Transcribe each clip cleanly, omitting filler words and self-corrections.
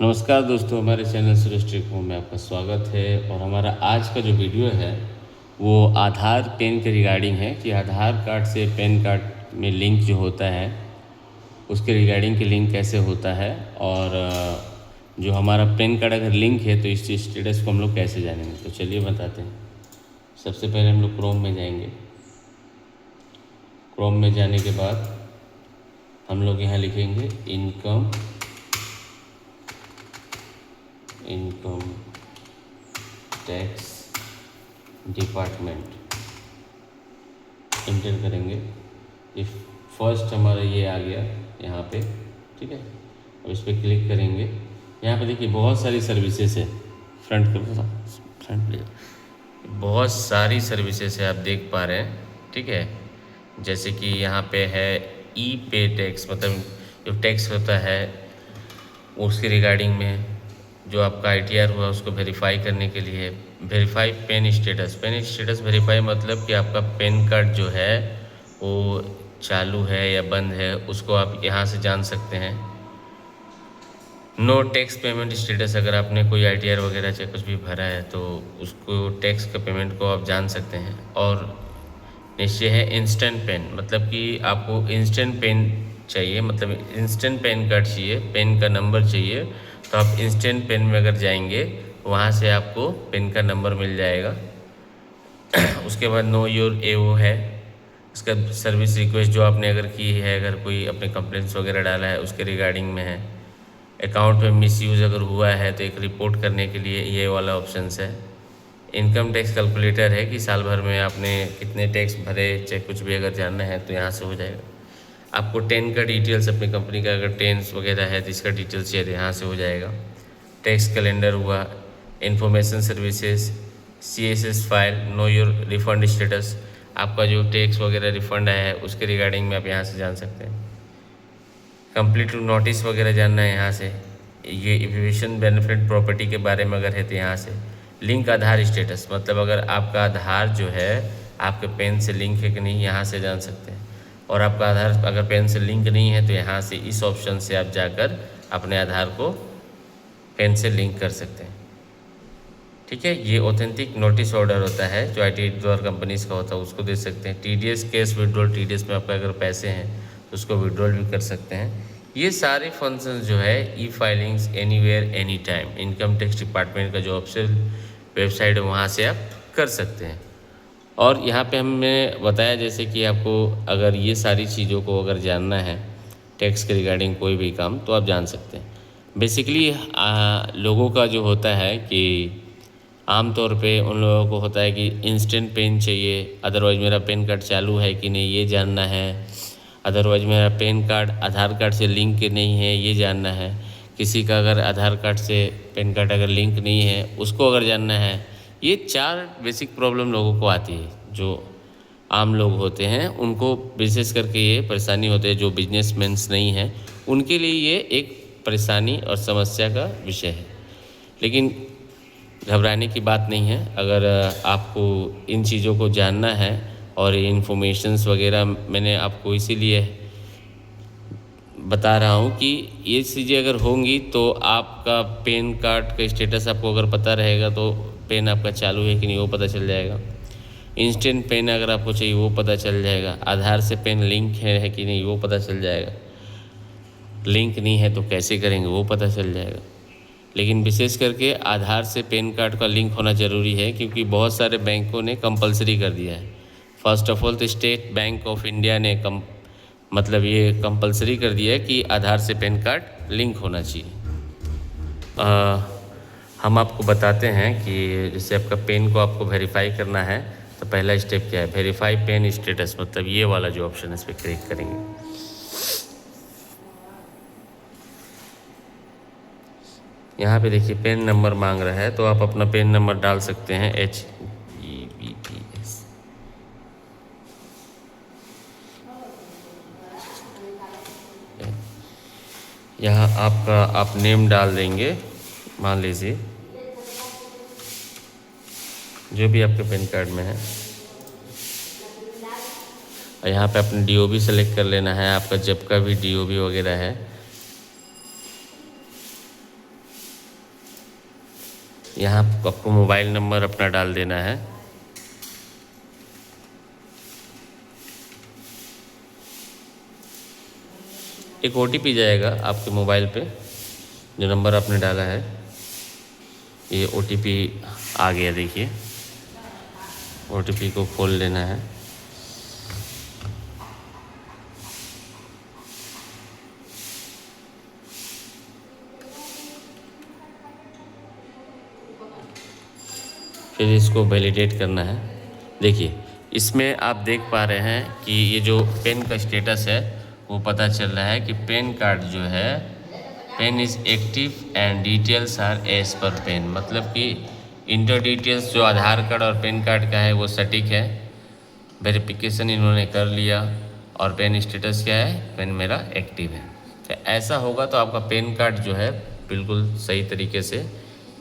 नमस्कार दोस्तों, हमारे चैनल सुरेश टेक में आपका स्वागत है। और हमारा आज का जो वीडियो है वो आधार पेन के रिगार्डिंग है कि आधार कार्ड से पैन कार्ड में लिंक जो होता है उसके रिगार्डिंग के लिंक कैसे होता है, और जो हमारा पैन कार्ड अगर लिंक है तो इस स्टेटस को हम लोग कैसे जानेंगे। तो चलिए बताते हैं। सबसे पहले हम लोग क्रोम में जाएंगे। क्रोम में जाने के बाद हम लोग यहाँ लिखेंगे इनकम टैक्स डिपार्टमेंट, इंटर करेंगे। ये फर्स्ट हमारा ये आ गया यहाँ पे, ठीक है। अब इस पर क्लिक करेंगे। यहाँ पे देखिए बहुत सारी सर्विसेज है। फ्रंट प्लीज, बहुत सारी सर्विसेज है, आप देख पा रहे हैं, ठीक है। जैसे कि यहाँ पे है ई पे टैक्स, मतलब जो टैक्स होता है उसके रिगार्डिंग में। जो आपका ITR हुआ उसको वेरीफाई करने के लिए वेरीफाई पेन स्टेटस वेरीफाई, मतलब कि आपका पेन कार्ड जो है वो चालू है या बंद है, उसको आप यहाँ से जान सकते हैं। नो टैक्स पेमेंट स्टेटस, अगर आपने कोई ITR वगैरह चाहे कुछ भी भरा है तो उसको टैक्स का पेमेंट को आप जान सकते हैं। और नीचे है इंस्टेंट पेन, मतलब कि आपको इंस्टेंट पेन चाहिए, मतलब इंस्टेंट पेन कार्ड चाहिए, पेन का नंबर चाहिए, तो आप इंस्टेंट पेन में अगर जाएंगे वहाँ से आपको पेन का नंबर मिल जाएगा। उसके बाद नो योर AO है, इसका सर्विस रिक्वेस्ट जो आपने अगर की है, अगर कोई अपने कंप्लेंट्स वगैरह डाला है उसके रिगार्डिंग में है। अकाउंट में मिसयूज़ अगर हुआ है तो एक रिपोर्ट करने के लिए ये वाला ऑप्शंस है। इनकम टैक्स कैलकुलेटर है कि साल भर में आपने कितने टैक्स भरे, चाहे कुछ भी अगर जानना है तो यहाँ से हो जाएगा। आपको 10 का डिटेल्स अपनी कंपनी का अगर 10 वगैरह है तो इसका डिटेल्स चाहिए तो यहाँ से हो जाएगा। टैक्स कैलेंडर हुआ, information services, CSS file, know your refund status, आपका जो टैक्स वगैरह रिफंड आया है उसके रिगार्डिंग में आप यहाँ से जान सकते हैं। कंप्लीट नोटिस वगैरह जानना है यहाँ से। ये इवोल्यूशन बेनिफिट प्रॉपर्टी के बारे में अगर है तो यहाँ से। लिंक आधार स्टेटस, मतलब अगर आपका आधार जो है आपके पेन से लिंक है कि नहीं, यहाँ से जान सकते हैं। और आपका आधार अगर पेन से लिंक नहीं है तो यहाँ से इस ऑप्शन से आप जाकर अपने आधार को पेन से लिंक कर सकते हैं, ठीक है। ये ऑथेंटिक नोटिस ऑर्डर होता है जो IT द्वारा कंपनीज का होता है, उसको दे सकते हैं। TDS केस विड्रॉल, TDS में आपका अगर पैसे हैं तो उसको विड्रॉल भी कर सकते हैं। ये सारे फंक्शंस जो है e filings anywhere any time, income tax department का जो ऑफिशियल वेबसाइट है वहाँ से आप कर सकते हैं। और यहाँ पे हमने बताया जैसे कि आपको अगर ये सारी चीज़ों को अगर जानना है टैक्स के रिगार्डिंग कोई भी काम, तो आप जान सकते हैं। बेसिकली लोगों का जो होता है कि आम तौर पे उन लोगों को होता है कि इंस्टेंट पेन चाहिए, अदरवाइज़ मेरा पेन कार्ड चालू है कि नहीं ये जानना है, अदरवाइज़ मेरा पेन कार्ड आधार कार्ड से लिंक नहीं है ये जानना है। किसी का अगर आधार कार्ड से पेन कार्ड अगर लिंक नहीं है उसको अगर जानना है। ये 4 बेसिक प्रॉब्लम लोगों को आती है। जो आम लोग होते हैं उनको विशेष करके ये परेशानी होती है। जो बिजनेसमैन्स नहीं हैं उनके लिए ये एक परेशानी और समस्या का विषय है, लेकिन घबराने की बात नहीं है। अगर आपको इन चीज़ों को जानना है और इन्फॉर्मेशंस वगैरह मैंने आपको इसीलिए बता रहा हूँ कि ये चीज़ें अगर होंगी तो आपका पेन कार्ड का स्टेटस आपको अगर पता रहेगा तो पेन आपका चालू है कि नहीं वो पता चल जाएगा। इंस्टेंट पेन अगर आपको चाहिए वो पता चल जाएगा। आधार से पेन लिंक है कि नहीं वो पता चल जाएगा। लिंक नहीं है तो कैसे करेंगे वो पता चल जाएगा। लेकिन विशेष करके आधार से पेन कार्ड का लिंक होना ज़रूरी है, क्योंकि बहुत सारे बैंकों ने कंपलसरी कर दिया है। फर्स्ट ऑफ ऑल तो स्टेट बैंक ऑफ इंडिया ने मतलब ये कंपलसरी कर दिया है कि आधार से पेन कार्ड लिंक होना चाहिए। हम आपको बताते हैं कि जैसे आपका पेन को आपको वेरीफाई करना है तो पहला स्टेप क्या है, वेरीफाई पेन स्टेटस, मतलब ये वाला जो ऑप्शन है इस पर क्लिक करेंगे। यहाँ पे देखिए पेन नंबर मांग रहा है तो आप अपना पेन नंबर डाल सकते हैं HEBPS। यहाँ आपका आप नेम डाल देंगे, मान लीजिए जो भी आपके पेन कार्ड में है। और यहाँ पे अपने DOB सेलेक्ट कर लेना है, आपका जब का भी DOB वगैरह है। यहाँ आपको मोबाइल नंबर अपना डाल देना है। एक OTP जाएगा आपके मोबाइल पे, जो नंबर आपने डाला है। ये OTP आ गया, देखिए OTP को खोल लेना है। फिर इसको वैलिडेट करना है। देखिए इसमें आप देख पा रहे हैं कि ये जो पेन का स्टेटस है वो पता चल रहा है कि पेन कार्ड जो है, PAN is active and details are as per PAN, मतलब कि इंटर डिटेल्स जो आधार कार्ड और पेन कार्ड का है वो सटीक है, वेरिफिकेशन इन्होंने कर लिया, और पेन स्टेटस क्या है, पेन मेरा एक्टिव है। तो ऐसा होगा तो आपका पेन कार्ड जो है बिल्कुल सही तरीके से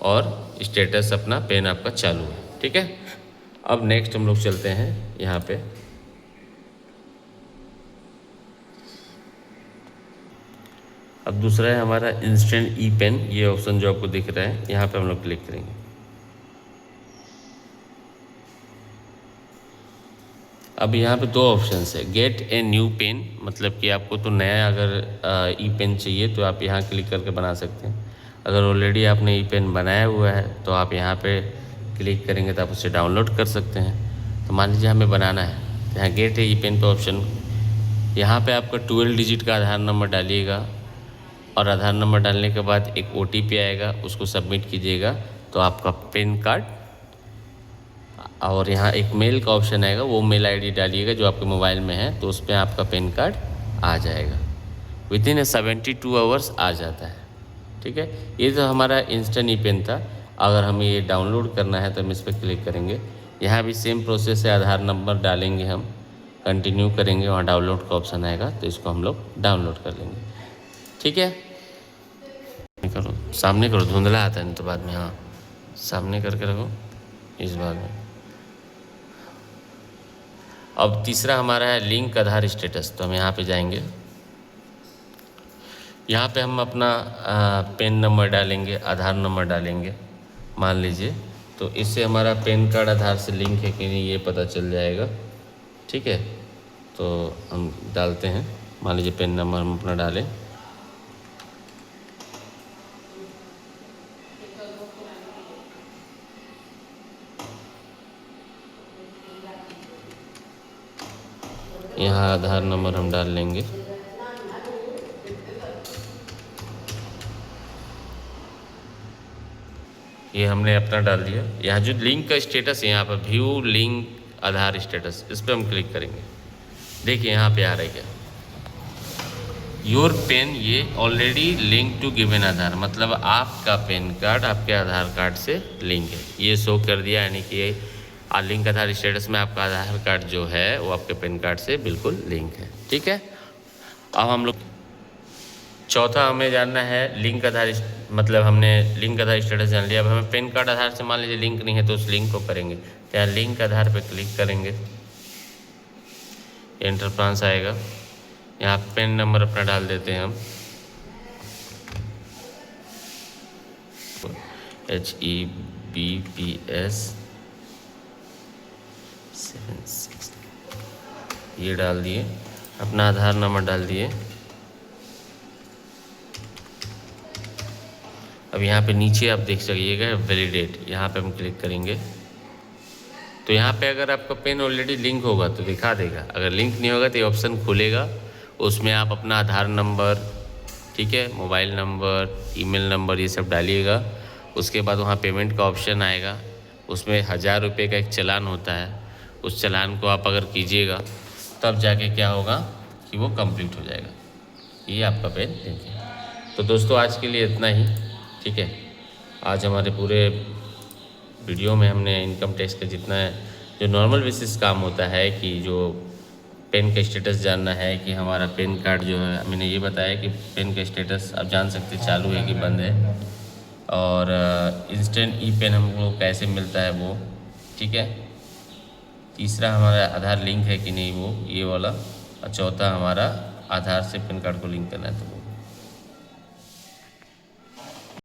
और स्टेटस अपना पेन आपका चालू है, ठीक है। अब नेक्स्ट हम लोग चलते हैं यहाँ पे। अब दूसरा है हमारा इंस्टेंट ई पेन, ये ऑप्शन जो आपको दिख रहा है यहाँ पे हम लोग क्लिक करेंगे। अब यहाँ पे दो ऑप्शंस है, गेट ए न्यू पेन, मतलब कि आपको तो नया अगर ई पेन चाहिए तो आप यहाँ क्लिक करके बना सकते हैं। अगर ऑलरेडी आपने ई पेन बनाया हुआ है तो आप यहाँ पे क्लिक करेंगे तो आप उसे डाउनलोड कर सकते हैं। तो मान लीजिए हमें बनाना है, तो यहाँ गेट ए ई पेन पे ऑप्शन, यहाँ पे आपका 12 डिजिट का आधार नंबर डालिएगा, और आधार नंबर डालने के बाद एक OTP आएगा, उसको सबमिट कीजिएगा तो आपका पेन कार्ड, और यहाँ एक मेल का ऑप्शन आएगा, वो मेल ID डालिएगा जो आपके मोबाइल में है, तो उस पर आपका पेन कार्ड आ जाएगा। विदिन 72 आवर्स आ जाता है, ठीक है। ये तो हमारा इंस्टेंट ई पेन था। अगर हमें ये डाउनलोड करना है तो हम इस पर क्लिक करेंगे। यहाँ भी सेम प्रोसेस है, आधार नंबर डालेंगे, हम कंटिन्यू करेंगे, वहाँ डाउनलोड का ऑप्शन आएगा तो इसको हम लोग डाउनलोड कर लेंगे, ठीक है। करो, सामने करो, धुंधला आता है नहीं तो बाद में, हाँ सामने करके रखो इस बार में। अब तीसरा हमारा है लिंक आधार स्टेटस, तो हम यहाँ पे जाएंगे। यहाँ पे हम अपना पेन नंबर डालेंगे, आधार नंबर डालेंगे मान लीजिए, तो इससे हमारा पेन कार्ड आधार से लिंक है कि नहीं ये पता चल जाएगा, ठीक है। तो हम डालते हैं, मान लीजिए पेन नंबर हम अपना डालें, यहाँ आधार नंबर हम डाल लेंगे। ये हमने अपना डाल दिया। यहाँ जो लिंक का स्टेटस है, यहाँ पर व्यू लिंक आधार स्टेटस, इस पर हम क्लिक करेंगे। देखिए यहाँ पे आ रहा है योर पेन, ये ऑलरेडी लिंक टू गिवन आधार, मतलब आपका पेन कार्ड आपके आधार कार्ड से लिंक है, ये शो कर दिया, यानी कि लिंक आधार स्टेटस में आपका आधार कार्ड जो है वो आपके पेन कार्ड से बिल्कुल लिंक है, ठीक है। अब हम लोग चौथा हमें जानना है लिंक आधार, मतलब हमने लिंक आधार स्टेटस जान लिया। अब हमें पेन कार्ड आधार से मान लीजिए लिंक नहीं है तो उस लिंक को करेंगे, तो यहाँ लिंक आधार पे क्लिक करेंगे, इंटरफ्रांस आएगा, यहाँ पेन नंबर अपना डाल देते हैं हम, HEBPS 76, ये डाल दिए, अपना आधार नंबर डाल दिए। अब यहाँ पे नीचे आप देख सकिएगा वैलिडेट, यहाँ पे हम क्लिक करेंगे, तो यहाँ पे अगर आपका पेन ऑलरेडी लिंक होगा तो दिखा देगा, अगर लिंक नहीं होगा तो ये ऑप्शन खुलेगा, उसमें आप अपना आधार नंबर, ठीक है, मोबाइल नंबर, ईमेल नंबर, ये सब डालिएगा। उसके बाद वहाँ पेमेंट का ऑप्शन आएगा, उसमें 1000 रुपये का एक चालान होता है, उस चालान को आप अगर कीजिएगा तब जाके क्या होगा कि वो कंप्लीट हो जाएगा, ये आपका पेन लिंक है। तो दोस्तों आज के लिए इतना ही, ठीक है। आज हमारे पूरे वीडियो में हमने इनकम टैक्स का जितना है जो नॉर्मल बेसिस काम होता है, कि जो पेन का स्टेटस जानना है कि हमारा पेन कार्ड जो है, मैंने ये बताया कि पेन का स्टेटस आप जान सकते चालू है कि बंद है, और इंस्टेंट ई पेन हमको कैसे मिलता है वो, ठीक है। तीसरा हमारा आधार लिंक है कि नहीं वो, ये वाला, और चौथा हमारा आधार से पेन कार्ड को लिंक करना है तो वो।